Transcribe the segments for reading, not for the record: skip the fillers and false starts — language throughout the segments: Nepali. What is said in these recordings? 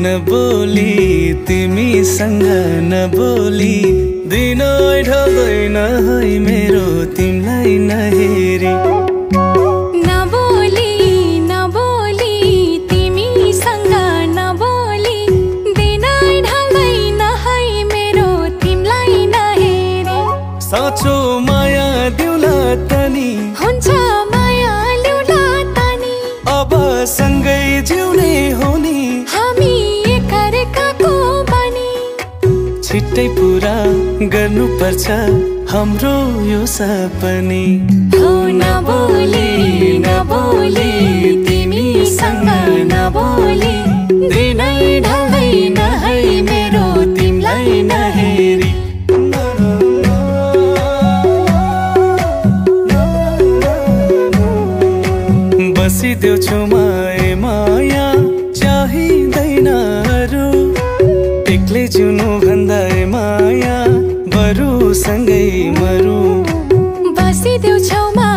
नबोली तिमीसँग नबोली दिनै ढल्दैन है मेरो तिमीलाई नहेरी नबोली तिमीसँग नबोली दिनै ढल्दैन है मेरो तिमीलाई नहेरी साँचो माया दिउला तनी हुन्छ माया ल्याउला तनी अब सँगै जिउने हो नि हामी एकअर्काको बनी छिट्टै पुरा गर्नुपर्छ हाम्रो यो सपनी हो नबोली तिमीसँग नबोली दिनै ढल्दैन है मेरो तिमीलाई नहेरी बसिदेऊ छेउमा माया चाहिँदैन अरू एक्लै जिउनु भन्दा माया बरु सँगै मरु बसिदेऊ छेउमा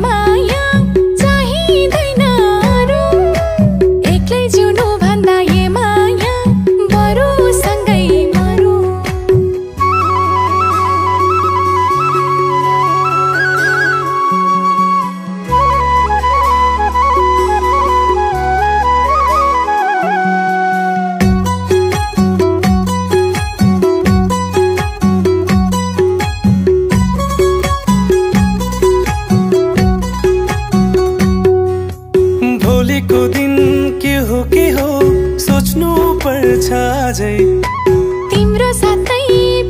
माया चाहिँदैन अरू एक्लै जिउनु भन्दा माया बरु सँगै मरु भोलिको दिन के हो सोच्नु पर्छ आजै तिम्रो साथै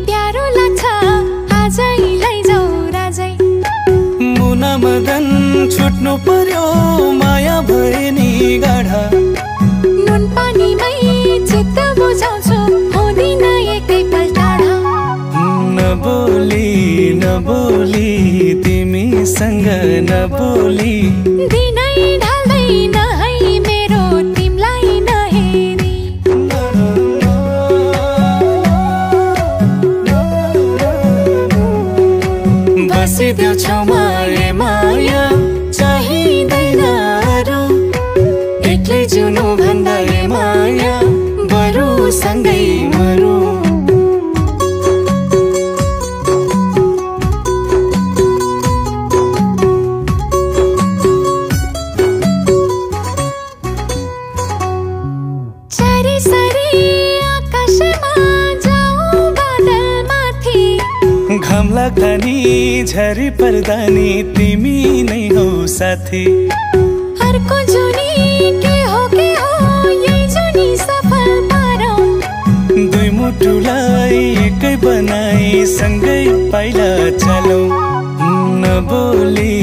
प्यारो लाग्छ आजै लैजाऊ राजै मुना मदन छुट्नु पर्यो माया भए नि गाढा नुन पानीमै चित्त बुझाउँछु हुँदिन एकैपल्ट टाढा नबोली तिमीसँग नबोली दिनै ढल्दैन है मेरो तिमीलाई नहेरी बसिदेऊ छेउमा माया चाहिँदैन अरू एक्लै जिउनु भन्दा माया बरु सँगै मरु घाम लाग्दा नि झरी पर्दा नि तिमी नै हौ साथी अर्को जुनी के हो यही जुनी सफल पारौँ दुई मुटुलाई एकै बनाई सँगै पाइला चलौ नबोली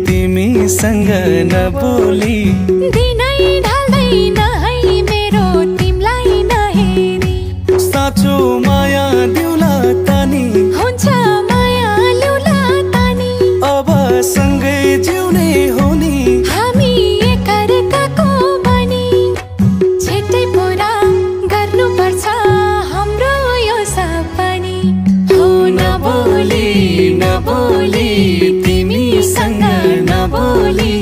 तिमीसँग नबोली दिनै ढल्दैन है मेरो तिमीलाई नहेरी साँचो माया दिउला तनी हुन्छ माया ल्याउला तनी अब सँगै जिउने हो नि हामी एकअर्काको बनी छिट्टै पुरा गर्नुपर्छ हाम्रो यो सपनी हो नबोली तिमीसँग नबोली